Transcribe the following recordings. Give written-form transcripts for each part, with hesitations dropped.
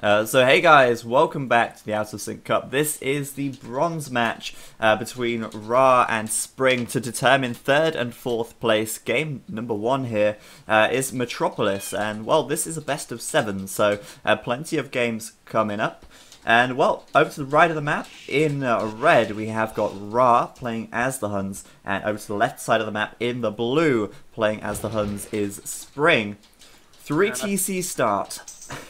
So hey guys, welcome back to the Out of Sync Cup. This is the bronze match between Ra and Spring to determine 3rd and 4th place. Game number 1 here is Metropolis, and well, this is a best of 7, so plenty of games coming up. And well, over to the right of the map, in red, we have got Ra playing as the Huns, and over to the left side of the map, in the blue, playing as the Huns is Spring. 3 TC start.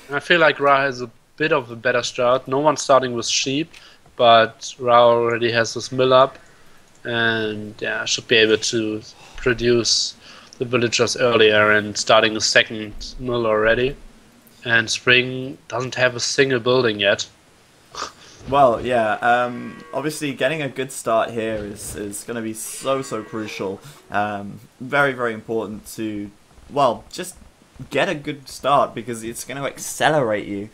I feel like Ra has a bit of a better start. No one's starting with sheep, but Ra already has his mill up, and yeah, should be able to produce the villagers earlier and starting a second mill already. And Spring doesn't have a single building yet. Well, yeah, obviously getting a good start here is going to be so crucial. Very, very important to, well, just get a good start, because it's going to accelerate you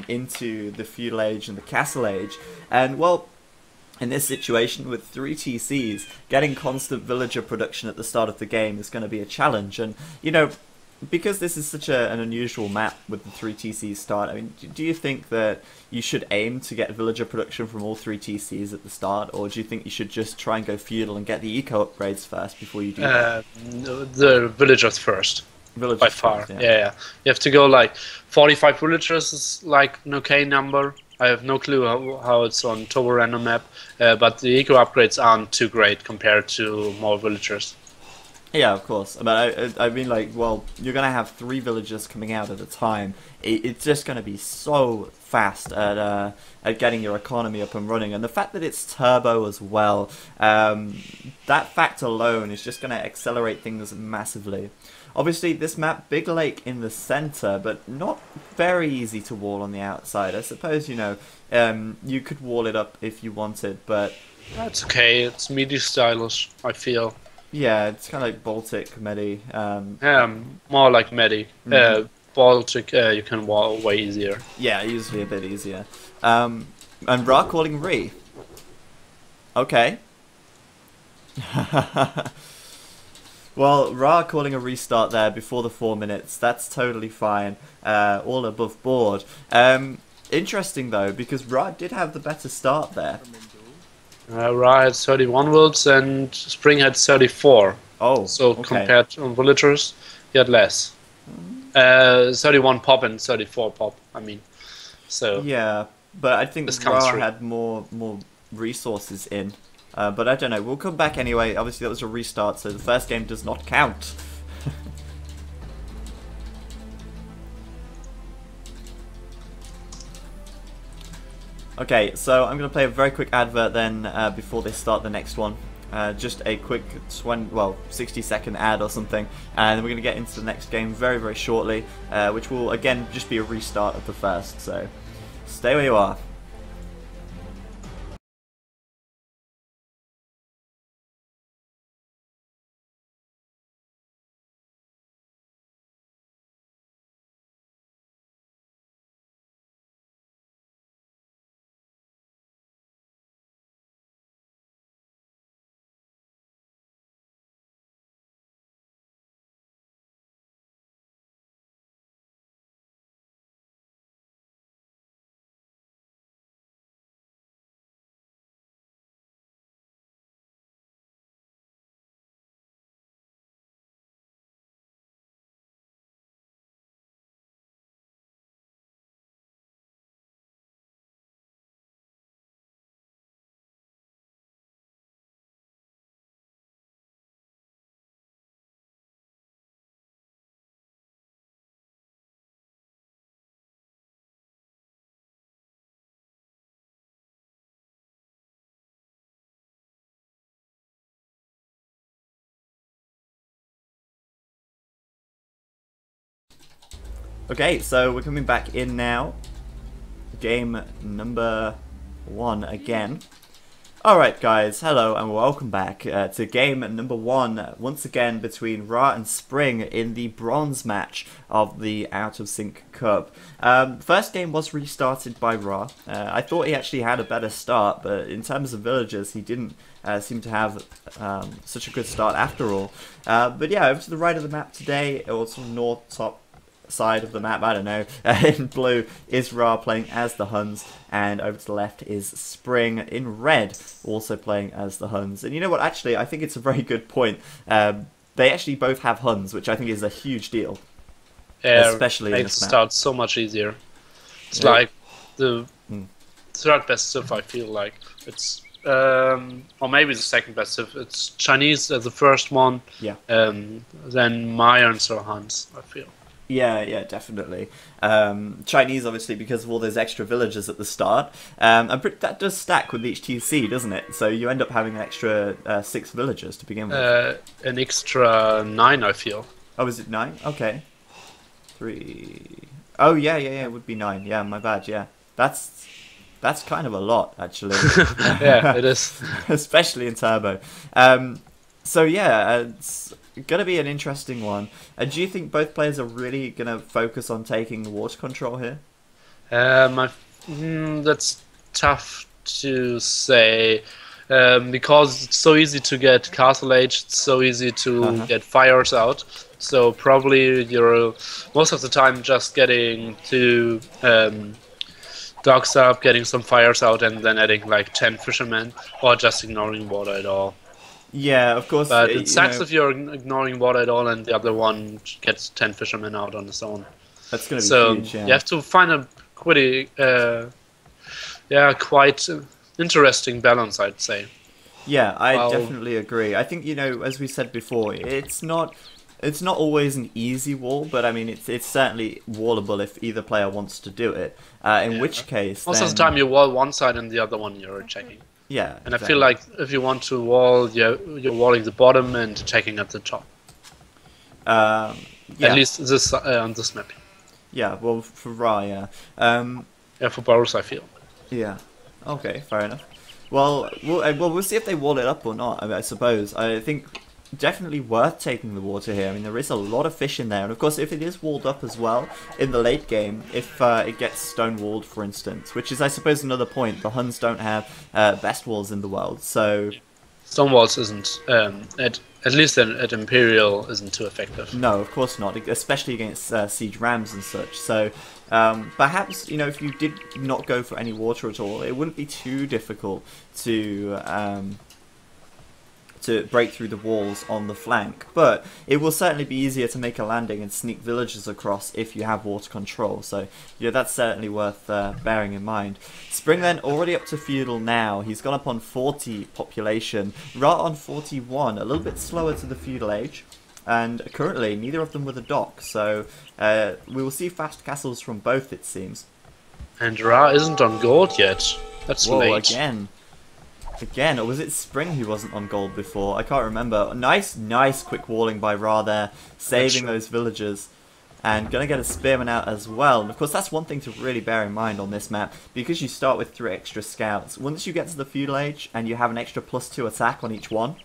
into the feudal age and the castle age. And well, in this situation with 3 TCs, getting constant villager production at the start of the game is going to be a challenge. And you know, because this is such an unusual map with the 3 TCs start, I mean, do you think that you should aim to get villager production from all 3 TCs at the start, or do you think you should just try and go feudal and get the eco upgrades first before you do that? The villagers first. Villagers by far, first, yeah. You have to go like 45 villagers is like an okay number. I have no clue how it's on Turbo Random map, but the eco upgrades aren't too great compared to more villagers. Yeah, of course. But I mean, like, well, you're gonna have 3 villagers coming out at a time. It's just gonna be so fast at getting your economy up and running, and the fact that it's turbo as well, that fact alone is just gonna accelerate things massively. Obviously, this map, big lake in the center, but not very easy to wall on the outside. I suppose, you know, you could wall it up if you wanted, but That's okay. It's midi stylish, I feel. yeah, it's kind of like Baltic Medi. Yeah, more like medi. Baltic, you can wall way easier. Yeah, usually a bit easier. And Ra calling Re. Okay. Well, Ra calling a restart there before the 4 minutes. That's totally fine. All above board. Interesting though, because Ra did have the better start there. Ra had 31 wolves and Spring had 34. Oh, so okay. compared to villagers, he had less. 31 pop and 34 pop. I mean, so yeah, but I think this comes Ra through. had more resources in. But I don't know. We'll come back anyway. Obviously, that was a restart, so the first game does not count. Okay, so I'm going to play a very quick advert then before they start the next one. Just a quick 60-second ad or something, and then we're going to get into the next game very shortly, which will again just be a restart of the first. So stay where you are. Okay, so we're coming back in now. Game number 1 again. Alright guys, hello and welcome back to game number 1, once again between Ra and Spring in the bronze match of the Out of Sync Cup. First game was restarted by Ra. I thought he actually had a better start, but in terms of villagers he didn't seem to have such a good start after all. But yeah, over to the right of the map today, also north top side of the map, I don't know, in blue is Ra playing as the Huns, and over to the left is Spring in red, also playing as the Huns. And you know what, actually, I think it's a very good point. They actually both have Huns, which I think is a huge deal. Yeah, especially makes the start so much easier. It's like the third best civ, I feel like. It's or maybe the second best civ. It's Chinese as the first one. Yeah. Then Mayans or Huns, I feel. Yeah, definitely. Chinese, obviously, because of all those extra villagers at the start. That does stack with each TC, doesn't it? So you end up having an extra 6 villagers to begin with. An extra 9, I feel. Oh, is it 9? Okay. 3... Oh, yeah, it would be 9. Yeah, my bad, yeah. That's kind of a lot, actually. Yeah, it is. Especially in Turbo. So, yeah, it's going to be an interesting one. Do you think both players are really going to focus on taking water control here? That's tough to say. Because it's so easy to get Castle Age, it's so easy to get fires out. So probably you're most of the time just getting to docks up, getting some fires out, and then adding like 10 fishermen, or just ignoring water at all. Yeah, of course. But it sucks if you're ignoring water at all and the other one gets 10 fishermen out on its own. That's going to be huge, yeah. You have to find a pretty, quite interesting balance, I'd say. Yeah, I definitely agree. I think, as we said before, it's not always an easy wall, but I mean, it's certainly wallable if either player wants to do it. In which case, most of the time you wall one side and the other one you're checking. Yeah, and exactly. I feel like if you want to wall, you're walling the bottom and checking at the top. Yeah. At least this on this map. Yeah, well, for Ra, yeah. Yeah, for Boros, I feel. Yeah. Okay, fair enough. Well, we'll see if they wall it up or not. I suppose. I think definitely worth taking the water here. I mean, there is a lot of fish in there, and of course, if it is walled up as well in the late game, if it gets stone walled, for instance, which is, I suppose, another point. The Huns don't have best walls in the world, so stone walls isn't at least at Imperial isn't too effective. No, of course not, especially against siege rams and such. So perhaps if you did not go for any water at all, it wouldn't be too difficult to break through the walls on the flank, but it will certainly be easier to make a landing and sneak villagers across if you have water control, so that's certainly worth bearing in mind. Spring then already up to feudal now. He's gone up on 40 population, Ra on 41, a little bit slower to the feudal age, and currently neither of them with a dock, so we will see fast castles from both, it seems. And Ra isn't on gold yet. That's late. Again, or was it Spring who wasn't on gold before? I can't remember. Nice quick walling by Ra there, saving those villagers, and gonna get a spearman out as well. And of course, that's one thing to really bear in mind on this map, because you start with 3 extra scouts. Once you get to the feudal age and you have an extra +2 attack on each one,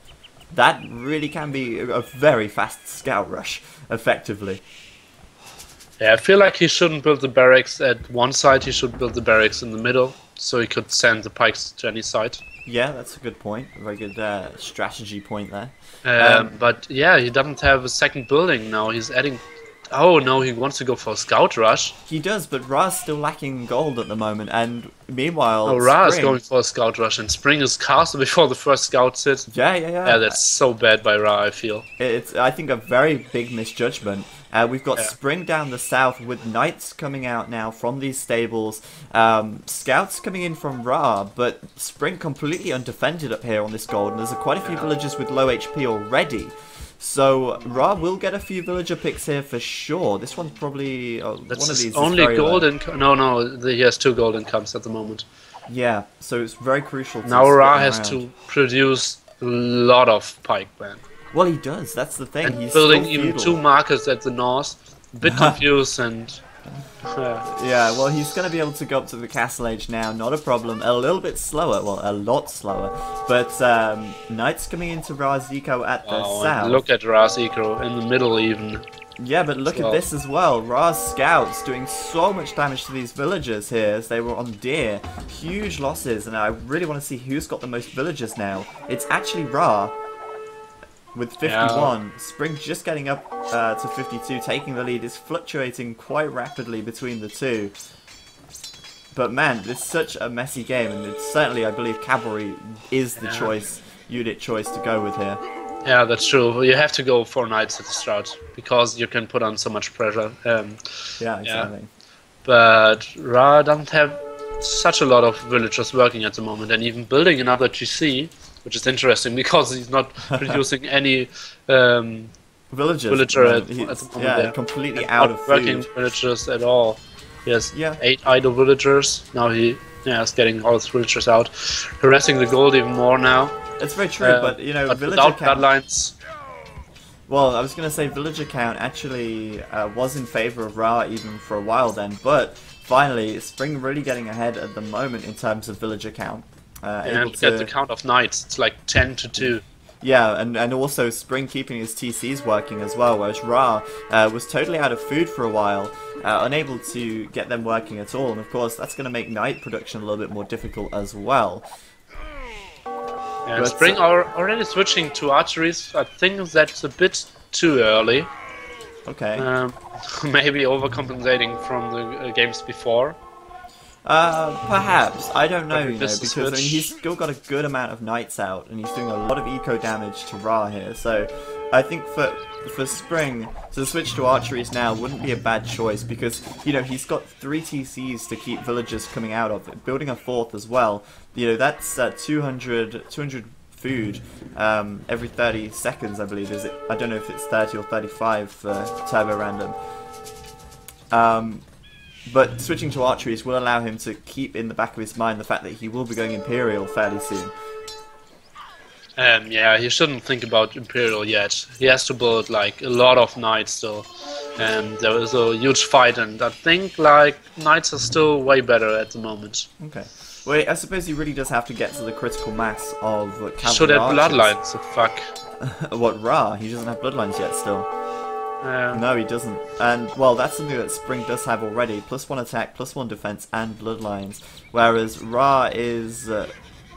that really can be a very fast scout rush, effectively. Yeah, I feel like he shouldn't build the barracks at one side. He should build the barracks in the middle, so he could send the pikes to any side. Yeah, that's a good point. A very good strategy point there. But yeah, he doesn't have a second building now. He's adding... Oh no, he wants to go for a scout rush. He does, but Ra's still lacking gold at the moment, and meanwhile... Oh, Ra is going for a scout rush, and Spring is castle before the first scout hit. Yeah. Yeah, that's so bad by Ra, I feel. It's, I think, a very big misjudgment. We've got Spring down the south with knights coming out now from these stables. Scouts coming in from Ra, but Spring completely undefended up here on this gold. And there's quite a few villagers with low HP already. So Ra will get a few villager picks here for sure. This one's probably one of these. Only golden. No, he has 2 golden comes at the moment. Yeah, so it's very crucial. Now Ra has to produce a lot of pikemen. Well, he does. That's the thing. And he's building even 2 markers at the north. A bit confused and... Yeah, well, he's going to be able to go up to the castle age now. Not a problem. A little bit slower. Well, a lot slower. But knights coming into Ra's Eco at the south. Look at Ra's Eco in the middle even. Yeah, but look at this as well. Ra's scouts doing so much damage to these villagers here as they were on deer. Huge losses, and I really want to see who's got the most villagers now. It's actually Ra. with 51. Spring just getting up to 52, taking the lead. Is fluctuating quite rapidly between the two. But man, it's such a messy game, and it's certainly, I believe, Cavalry is the unit choice to go with here. Yeah, that's true. You have to go for Knights at the start, because you can put on so much pressure. Yeah, exactly. But Ra doesn't have such a lot of villagers working at the moment, and even building another GC, which is interesting, because he's not producing any villager at the moment. Yeah, completely out of working food. villagers at all. He has 8 idle villagers. Now he is getting all his villagers out, harassing the gold even more now. It's very true, but you know, but villager without count. bloodlines. Well, I was going to say villager count actually was in favor of Ra even for a while then, but finally, Spring really getting ahead at the moment in terms of villager count. And look at the count of knights, it's like 10 to 2. Yeah, and also Spring keeping his TCs working as well, whereas Ra was totally out of food for a while, unable to get them working at all, and of course that's going to make knight production a little bit more difficult as well. And but Spring are already switching to archeries. I think that's a bit too early. Okay. Maybe overcompensating from the games before. Perhaps. I don't know, you know, because I mean, he's still got a good amount of knights out, and he's doing a lot of eco damage to Ra here, so I think for Spring, to switch to archeries now wouldn't be a bad choice, because, you know, he's got 3 TCs to keep villagers coming out of it, building a 4th as well. You know, that's 200 food every 30 seconds, I believe, is it? I don't know if it's 30 or 35 for Turbo Random. But switching to archeries will allow him to keep in the back of his mind the fact that he will be going Imperial fairly soon. Yeah, he shouldn't think about Imperial yet. He has to build like a lot of knights still. And there is a huge fight, and I think like knights are still way better at the moment. Okay. Well, I suppose he really does have to get to the critical mass of cavalry. Should have bloodlines, so fuck. What, Ra? He doesn't have bloodlines yet still. No, he doesn't. And, well, that's something that Spring does have already. +1 attack, +1 defense, and bloodlines. Whereas Ra is,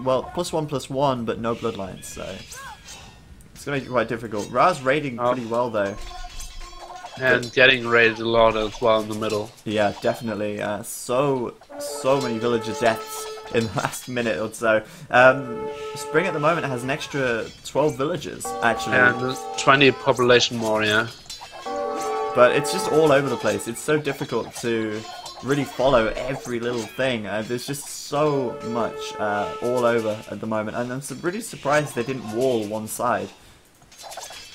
well, +1/+1, but no bloodlines, so it's going to make it quite difficult. Ra's raiding pretty well, though. And getting raided a lot as well in the middle. Yeah, definitely. So many villager deaths in the last minute or so. Spring at the moment has an extra 12 villagers, actually. And 20 population more, yeah. But it's just all over the place. It's so difficult to really follow every little thing. There's just so much all over at the moment. And I'm really surprised they didn't wall one side.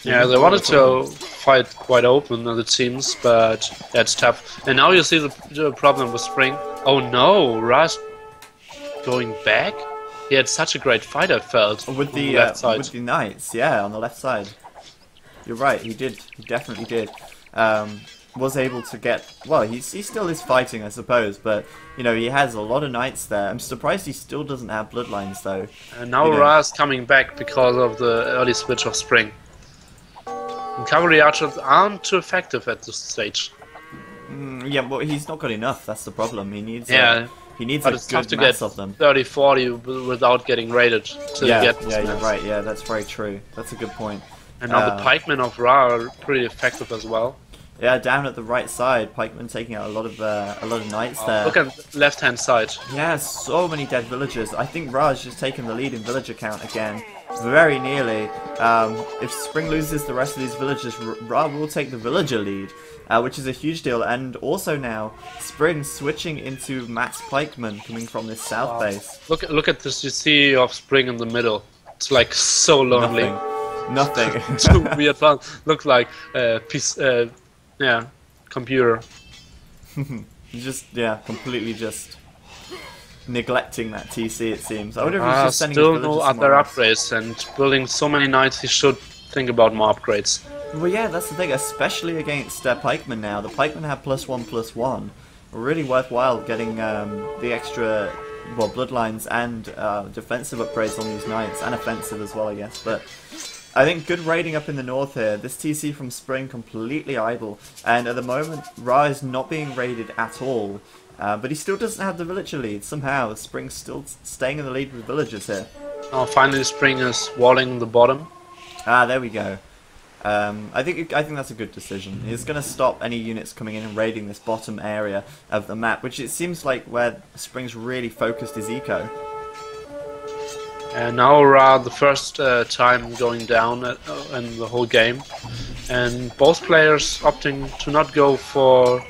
Yeah, they wanted to fight quite open, it seems, but that's tough. And now you see the problem with Spring. Oh no, Raz going back? He had such a great fight, I felt, with the left side. With the knights, yeah, on the left side. You're right, he did. He definitely did. Was able to get... Well, he still is fighting, I suppose, but, you know, he has a lot of knights there. I'm surprised he still doesn't have bloodlines, though. And now Ra's coming back because of the early switch of Spring. And cavalry archers aren't too effective at this stage. Yeah, well, he's not got enough, that's the problem. He needs he needs but a it's tough good to mass get of them. 30-40 without getting raided to get this you're mass. right, yeah, that's very true. That's a good point. And now the pikemen of Ra are pretty effective as well. Yeah, down at the right side, pikemen taking out a lot of knights there. Look at the left-hand side. Yeah, so many dead villagers. I think Ra's just taken the lead in villager count again. Very nearly. If Spring loses the rest of these villagers, Ra will take the villager lead, which is a huge deal. And also now, Spring switching into max pikemen coming from this south base. Look at this. You see of Spring in the middle. It's like so lonely. Nothing. Too weird fun. Looks like computer. Just completely just neglecting that TC, it seems. I wonder if he's just sending still his no villagers other upgrades, and building so many knights, he should think about more upgrades. Well, yeah, that's the thing, especially against pikemen now. The pikemen have +1/+1. Really worthwhile getting the extra, well, bloodlines and defensive upgrades on these knights, and offensive as well, I guess. But I think good raiding up in the north here. This TC from Spring completely idle, and at the moment Ra is not being raided at all. But he still doesn't have the villager lead. Somehow Spring's still staying in the lead with villagers here. Now finally Spring is walling the bottom. Ah, there we go. I think that's a good decision. He's going to stop any units coming in and raiding this bottom area of the map, which it seems like where Spring's really focused his eco. And now Ra, the first time going down in the whole game, and both players opting to not go for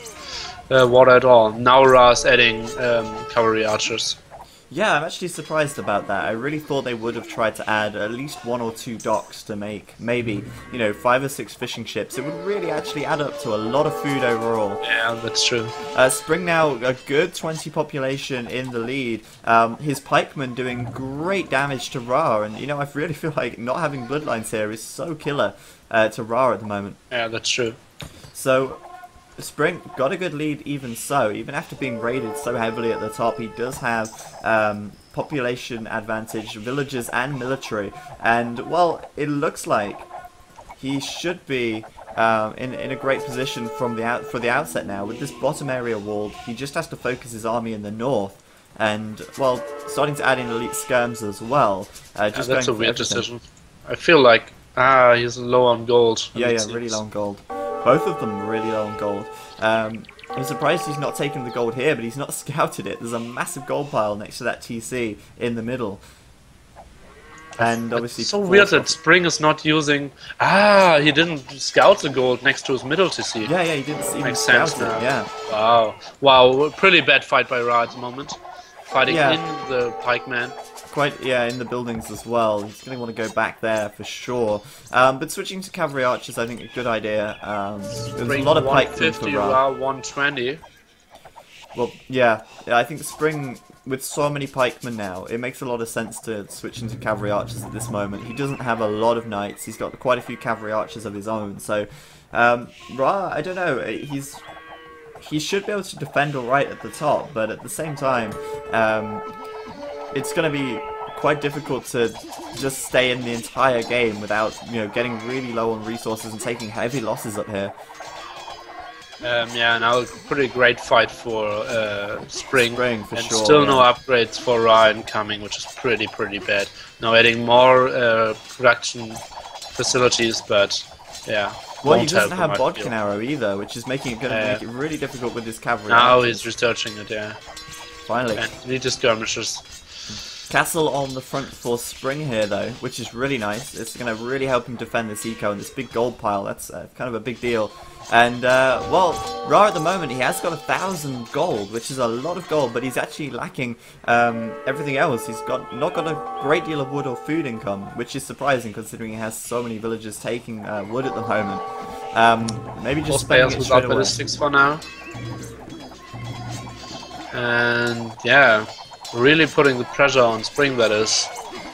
water at all. Now Ra's adding cavalry archers. Yeah, I'm actually surprised about that. I really thought they would have tried to add at least 1 or 2 docks to make maybe, 5 or 6 fishing ships. It would really actually add up to a lot of food overall. Yeah, that's true. Spring now a good 20 population in the lead. His pikemen doing great damage to Ra, and I really feel like not having bloodlines here is so killer to Ra at the moment. Yeah, that's true. So Spring got a good lead even so. Even after being raided so heavily at the top, he does have population advantage, villagers and military. And, well, it looks like he should be in a great position for the outset now. With this bottom area walled, he just has to focus his army in the north. And, well, starting to add in elite skirms as well. Just that's a going for weird everything. decision. I feel like, he's low on gold. Yeah, really low on gold. Both of them really low on gold. I'm surprised he's not taken the gold here, but he's not scouted it. There's a massive gold pile next to that TC in the middle. And obviously, it's so weird that Spring is not using... he didn't scout the gold next to his middle TC. Yeah, he didn't even Makes scout sense it, now. yeah. Wow, pretty bad fight by Ra at the moment. Fighting in the pikeman. In the buildings as well. He's going to want to go back there for sure. But switching to cavalry archers, I think a good idea. There's a lot of pikemen for 150, Ra. Ra 120. Well, yeah, I think Spring, with so many pikemen now, it makes a lot of sense to switch into cavalry archers at this moment. He doesn't have a lot of knights. He's got quite a few cavalry archers of his own. So, Ra, I don't know. He should be able to defend alright at the top, but at the same time, it's going to be quite difficult to just stay in the entire game without, getting really low on resources and taking heavy losses up here. Now a pretty great fight for Spring. For and sure, still no upgrades for Ra incoming, which is pretty bad. Now adding more production facilities, but yeah. Well, he doesn't have Bodkin Arrow either, which is making it make it really difficult with his cavalry. Now archers. he's researching it, yeah. Finally. And elite skirmishers. Castle on the front for Spring here, though, which is really nice. It's going to really help him defend this eco and this big gold pile. That's kind of a big deal. And, well, Ra at the moment, he has got 1,000 gold, which is a lot of gold, but he's actually lacking everything else. He's not got a great deal of wood or food income, which is surprising considering he has so many villagers taking wood at the moment. Maybe just spending it straight away. Ballistics for now. And, yeah, really putting the pressure on Spring, that is.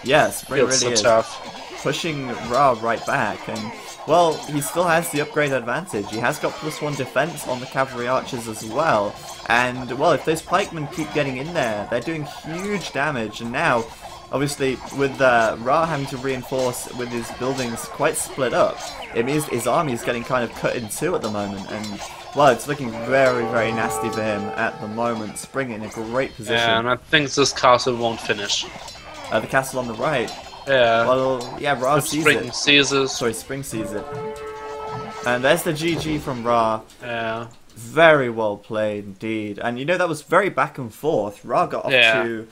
Yeah, Spring really so is. Tough. Pushing Ra right back, and well, he still has the upgrade advantage. He has got +1 defense on the cavalry archers as well, and well, if those pikemen keep getting in there, they're doing huge damage. And now, obviously, with Ra having to reinforce with his buildings quite split up, it means his army is getting kind of cut in two at the moment, and well, it's looking very nasty for him at the moment. Spring in a great position. Yeah, and I think this castle won't finish. The castle on the right. Yeah. Well, yeah, Ra sees Spring it. sees it. Sorry, Spring sees it. And there's the GG from Ra. Yeah. Very well played indeed. And that was very back and forth. Ra got off to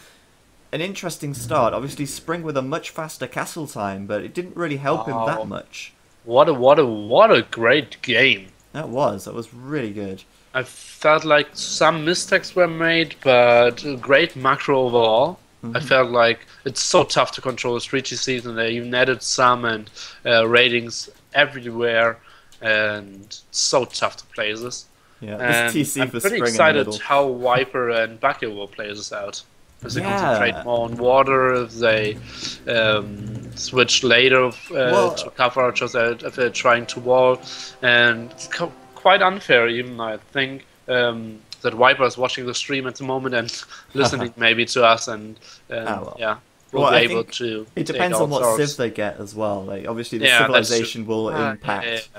an interesting start. Obviously, Spring with a much faster castle time, but it didn't really help him that much. What a great game. That was really good. I felt like some mistakes were made, but a great macro overall. I felt like it's so tough to control the 3G season. They even added some and ratings everywhere, and so tough to play this. Yeah, and this TC I'm for pretty Spring excited in the how Viper and Bucky will play this out. If they concentrate more on water, if they switch later to cover archers, if they're trying to wall, and it's quite unfair even, I think. That Viper is watching the stream at the moment and listening maybe to us, and we'll be able to. It depends on what civ they get as well. Like obviously, the civilization will impact.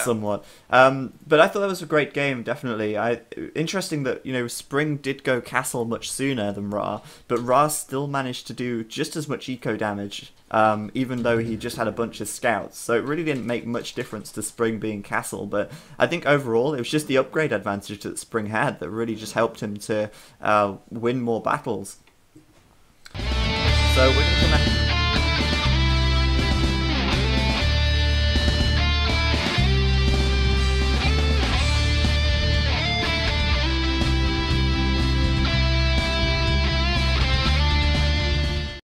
somewhat. But I thought that was a great game, definitely. Interesting that, Spring did go castle much sooner than Ra, but Ra still managed to do just as much eco damage, even though he just had a bunch of scouts. So it really didn't make much difference to Spring being castle, but I think overall it was just the upgrade advantage that Spring had that really just helped him to win more battles. So we're going to come back